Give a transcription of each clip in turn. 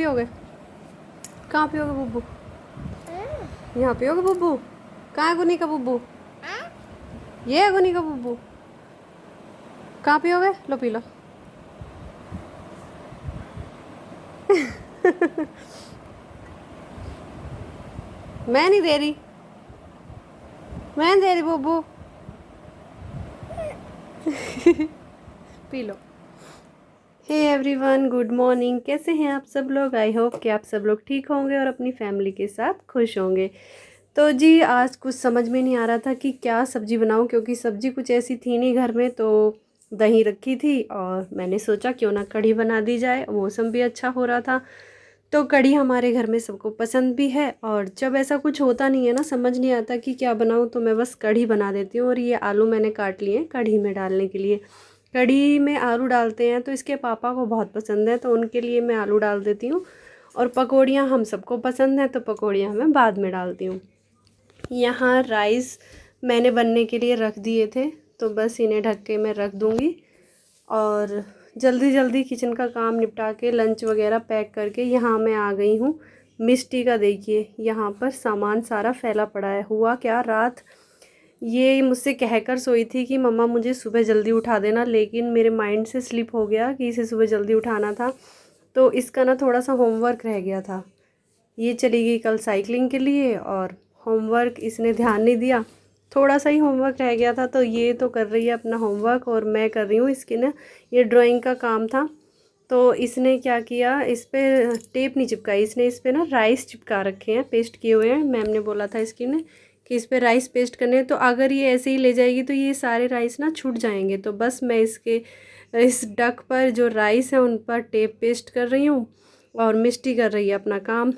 पियोगे? कहाँ पियोगे बुब्बू? यहाँ पियोगे बुब्बू? कहाँ है गुनी का बुब्बू? ये है गुनी का बुब्बू। कहाँ पियोगे? लो पी लो। मैं नहीं दे रही, मैं नहीं दे रही बुब्बू। पी लो। Hey everyone, good morning. कैसे हैं आप सब लोग? आई होप कि आप सब लोग ठीक होंगे और अपनी फैमिली के साथ खुश होंगे। तो जी आज कुछ समझ में नहीं आ रहा था कि क्या सब्ज़ी बनाऊं, क्योंकि सब्ज़ी कुछ ऐसी थी नहीं घर में। तो दही रखी थी और मैंने सोचा क्यों ना कढ़ी बना दी जाए। मौसम भी अच्छा हो रहा था तो कढ़ी हमारे घर में सबको पसंद भी है। और जब ऐसा कुछ होता नहीं है ना, समझ नहीं आता कि क्या बनाऊं, तो मैं बस कढ़ी बना देती हूँ। और ये आलू मैंने काट लिए कढ़ी में डालने के लिए। कढ़ी में आलू डालते हैं तो इसके पापा को बहुत पसंद है, तो उनके लिए मैं आलू डाल देती हूँ। और पकौड़ियाँ हम सबको पसंद है तो पकौड़ियाँ मैं बाद में डालती हूँ। यहाँ राइस मैंने बनने के लिए रख दिए थे, तो बस इन्हें ढक के मैं रख दूँगी। और जल्दी जल्दी किचन का काम निपटा के लंच वगैरह पैक करके यहाँ मैं आ गई हूँ। मिष्टी का देखिए यहाँ पर सामान सारा फैला पड़ा है। हुआ क्या, रात ये मुझसे कहकर सोई थी कि मम्मा मुझे सुबह जल्दी उठा देना, लेकिन मेरे माइंड से स्लिप हो गया कि इसे सुबह जल्दी उठाना था। तो इसका ना थोड़ा सा होमवर्क रह गया था। ये चली गई कल साइकिलिंग के लिए और होमवर्क इसने ध्यान नहीं दिया। थोड़ा सा ही होमवर्क रह गया था, तो ये तो कर रही है अपना होमवर्क और मैं कर रही हूँ इसके ना ये ड्राइंग का काम था। तो इसने क्या किया, इस पर टेप नहीं चिपकाई, इसने इस पर ना राइस चिपका रखे हैं, पेस्ट किए हुए हैं। मैम ने बोला था इसकी ने कि इस पर राइस पेस्ट करने हैं, तो अगर ये ऐसे ही ले जाएगी तो ये सारे राइस ना छूट जाएंगे। तो बस मैं इसके इस डक पर जो राइस है उन पर टेप पेस्ट कर रही हूँ और मिष्टी कर रही है अपना काम।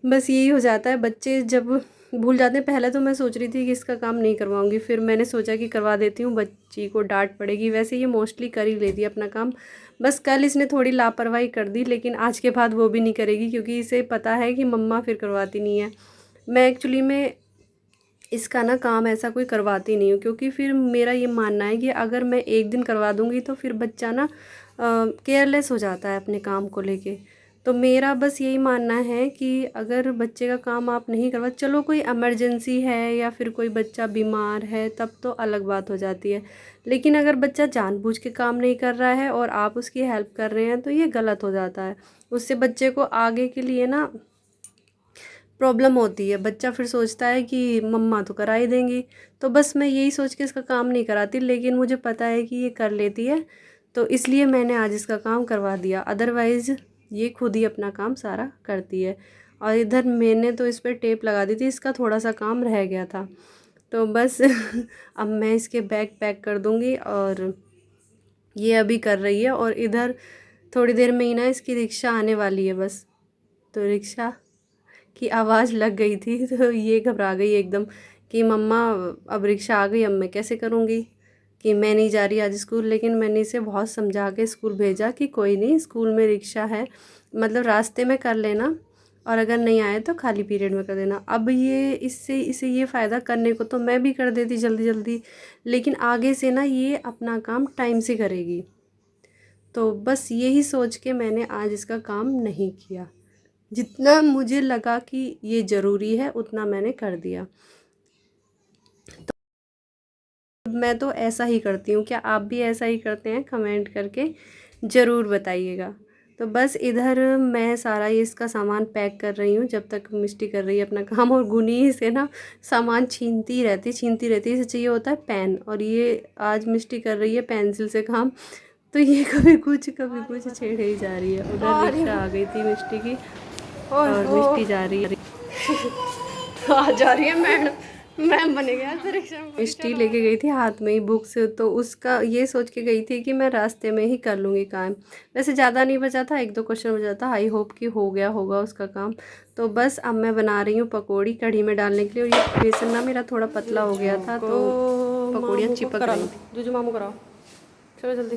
बस यही हो जाता है, बच्चे जब भूल जाते हैं। पहले तो मैं सोच रही थी कि इसका काम नहीं करवाऊंगी, फिर मैंने सोचा कि करवा देती हूँ, बच्ची को डांट पड़ेगी। वैसे ये मोस्टली कर ही लेती है अपना काम। बस कल इसने थोड़ी लापरवाही कर दी, लेकिन आज के बाद वो भी नहीं करेगी, क्योंकि इसे पता है कि मम्मा फिर करवाती नहीं है। मैं एक्चुअली में इसका ना काम ऐसा कोई करवाती नहीं हूँ, क्योंकि फिर मेरा ये मानना है कि अगर मैं एक दिन करवा दूँगी तो फिर बच्चा ना केयरलेस हो जाता है अपने काम को लेके। तो मेरा बस यही मानना है कि अगर बच्चे का काम आप नहीं करवा, चलो कोई इमरजेंसी है या फिर कोई बच्चा बीमार है तब तो अलग बात हो जाती है, लेकिन अगर बच्चा जानबूझ के काम नहीं कर रहा है और आप उसकी हेल्प कर रहे हैं तो ये गलत हो जाता है। उससे बच्चे को आगे के लिए ना प्रॉब्लम होती है। बच्चा फिर सोचता है कि मम्मा तो करा ही देंगी। तो बस मैं यही सोच के इसका काम नहीं कराती, लेकिन मुझे पता है कि ये कर लेती है, तो इसलिए मैंने आज इसका काम करवा दिया। अदरवाइज़ ये खुद ही अपना काम सारा करती है। और इधर मैंने तो इस पर टेप लगा दी थी, इसका थोड़ा सा काम रह गया था। तो बस अब मैं इसके बैग पैक कर दूँगी और ये अभी कर रही है। और इधर थोड़ी देर में ही ना इसकी रिक्शा आने वाली है बस। तो रिक्शा की आवाज़ लग गई थी तो ये घबरा गई एकदम कि मम्मा अब रिक्शा आ गई, अब मैं कैसे करूँगी, कि मैं नहीं जा रही आज स्कूल। लेकिन मैंने इसे बहुत समझा के स्कूल भेजा कि कोई नहीं, स्कूल में रिक्शा है, मतलब रास्ते में कर लेना, और अगर नहीं आए तो खाली पीरियड में कर देना। अब ये इससे इसे ये फ़ायदा करने को तो मैं भी कर देती जल्दी जल्दी, लेकिन आगे से ना ये अपना काम टाइम से करेगी। तो बस यही सोच के मैंने आज इसका काम नहीं किया। जितना मुझे लगा कि ये ज़रूरी है उतना मैंने कर दिया। तो मैं तो ऐसा ही करती हूँ। क्या आप भी ऐसा ही करते हैं? कमेंट करके ज़रूर बताइएगा। तो बस इधर मैं सारा ये इसका सामान पैक कर रही हूँ जब तक मिष्टी कर रही है अपना काम। और गुनी से ना सामान छीनती रहती इसे चाहिए होता है पेन, और ये आज मिष्टी कर रही है पेंसिल से काम। तो ये कभी कुछ छेड़े ही जा रही है। उधर रिक्शा आ गई थी मिष्टी की और मिष्टी जा रही है। आ जा रही है मैम बने गया रिक्शा में। मिष्टी लेके गई थी हाथ में ही बुक्स, तो उसका ये सोच के गई थी कि मैं रास्ते में ही कर लूँगी काम। वैसे ज़्यादा नहीं बचा था, एक दो क्वेश्चन बचा था। आई होप कि हो गया होगा उसका काम। तो बस अब मैं बना रही हूँ पकौड़ी कढ़ी में डालने के लिए। और ये बेसन ना मेरा थोड़ा पतला हो गया था तो पकौड़ियाँ चिपक रही थी। जो मामू कराओ, चलो जल्दी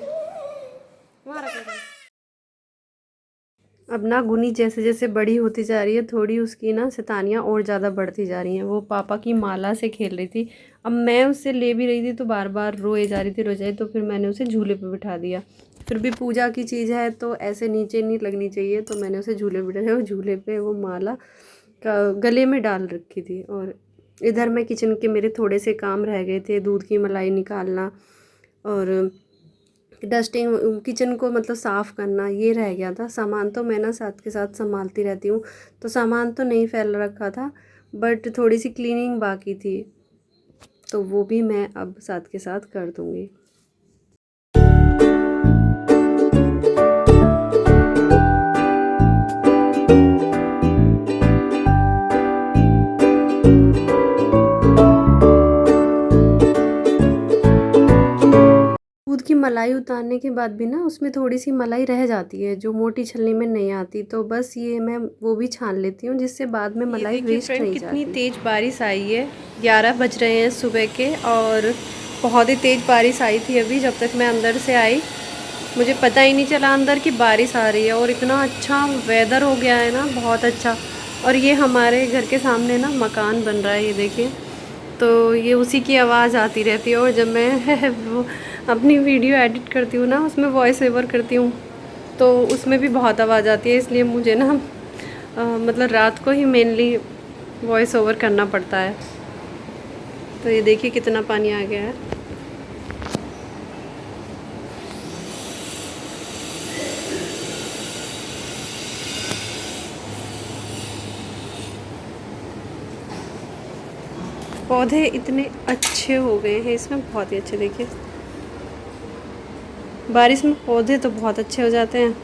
वहाँ रख। अब ना गुनी जैसे जैसे बड़ी होती जा रही है, थोड़ी उसकी ना शैतानियाँ और ज़्यादा बढ़ती जा रही हैं। वो पापा की माला से खेल रही थी। अब मैं उससे ले भी रही थी तो बार बार रोए जा रही, तो फिर मैंने उसे झूले पे बिठा दिया। फिर भी पूजा की चीज़ है तो ऐसे नीचे नहीं लगनी चाहिए, तो मैंने उसे झूले पे बिठाया और झूले पे वो माला का गले में डाल रखी थी। और इधर मैं किचन के मेरे थोड़े से काम रह गए थे, दूध की मलाई निकालना और डस्टिंग किचन को मतलब साफ़ करना, ये रह गया था। सामान तो मैं ना साथ के साथ संभालती रहती हूँ, तो सामान तो नहीं फैल रखा था, बट थोड़ी सी क्लीनिंग बाकी थी, तो वो भी मैं अब साथ के साथ कर दूँगी। दूध की मलाई उतारने के बाद भी ना उसमें थोड़ी सी मलाई रह जाती है जो मोटी छलनी में नहीं आती, तो बस ये मैं वो भी छान लेती हूँ जिससे बाद में मलाई वेस्ट नहीं जाती। कितनी तेज़ बारिश आई है, 11 बज रहे हैं सुबह के, और बहुत ही तेज़ बारिश आई थी अभी जब तक मैं अंदर से आई। मुझे पता ही नहीं चला अंदर की बारिश आ रही है, और इतना अच्छा वेदर हो गया है ना, बहुत अच्छा। और ये हमारे घर के सामने ना मकान बन रहा है, ये देखिए, तो ये उसी की आवाज़ आती रहती है। और जब मैं वो अपनी वीडियो एडिट करती हूँ ना, उसमें वॉइस ओवर करती हूँ, तो उसमें भी बहुत आवाज़ आती है, इसलिए मुझे ना मतलब रात को ही मेनली वॉइस ओवर करना पड़ता है। तो ये देखिए कितना पानी आ गया है। पौधे इतने अच्छे हो गए हैं इसमें, बहुत ही अच्छे। देखिए बारिश में पौधे तो बहुत अच्छे हो जाते हैं।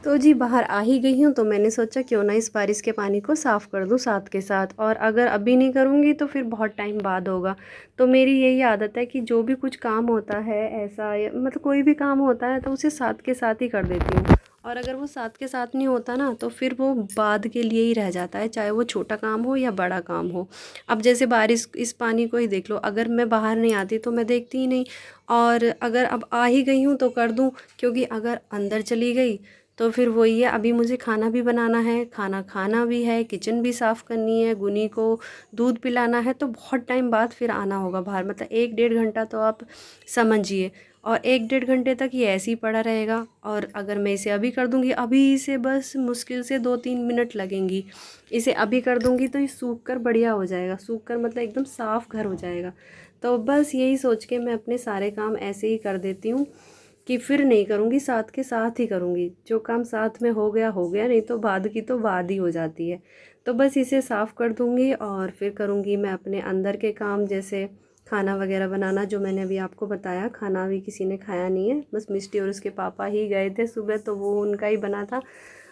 तो जी बाहर आ ही गई हूँ, तो मैंने सोचा क्यों ना इस बारिश के पानी को साफ़ कर दूँ साथ के साथ, और अगर अभी नहीं करूँगी तो फिर बहुत टाइम बाद होगा। तो मेरी यही आदत है कि जो भी कुछ काम होता है ऐसा, मतलब कोई भी काम होता है तो उसे साथ के साथ ही कर देती हूँ, और अगर वो साथ के साथ नहीं होता ना तो फिर वो बाद के लिए ही रह जाता है, चाहे वो छोटा काम हो या बड़ा काम हो। अब जैसे बारिश, इस पानी को ही देख लो, अगर मैं बाहर नहीं आती तो मैं देखती ही नहीं, और अगर अब आ ही गई हूँ तो कर दूँ, क्योंकि अगर अंदर चली गई तो फिर वही है, अभी मुझे खाना भी बनाना है, खाना खाना भी है, किचन भी साफ़ करनी है, गुनी को दूध पिलाना है, तो बहुत टाइम बाद फिर आना होगा बाहर, मतलब 1-1.5 घंटा तो आप समझिए। और 1-1.5 घंटे तक ये ऐसे ही पड़ा रहेगा, और अगर मैं इसे अभी कर दूँगी, अभी इसे बस मुश्किल से 2-3 मिनट लगेंगी, इसे अभी कर दूँगी तो ये सूख कर बढ़िया हो जाएगा, सूख कर मतलब एकदम साफ़ घर हो जाएगा। तो बस यही सोच के मैं अपने सारे काम ऐसे ही कर देती हूँ कि फिर नहीं करूँगी, साथ के साथ ही करूँगी। जो काम साथ में हो गया, नहीं तो बाद की तो बाद ही हो जाती है। तो बस इसे साफ़ कर दूँगी और फिर करूँगी मैं अपने अंदर के काम, जैसे खाना वगैरह बनाना, जो मैंने अभी आपको बताया। खाना अभी किसी ने खाया नहीं है, बस मिष्टी और उसके पापा ही गए थे सुबह, तो वो उनका ही बना था।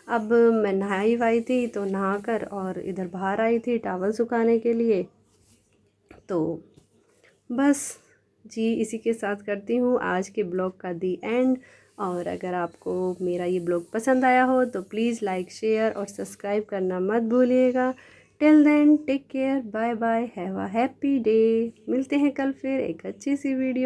अब मैं नहाई वाई थी, तो नहा कर और इधर बाहर आई थी टावल सुखाने के लिए। तो बस जी इसी के साथ करती हूँ आज के ब्लॉग का दी एंड। और अगर आपको मेरा ये ब्लॉग पसंद आया हो तो प्लीज़ लाइक, शेयर और सब्सक्राइब करना मत भूलिएगा। Till then take care, bye bye, have a happy day. मिलते हैं कल फिर एक अच्छी सी वीडियो।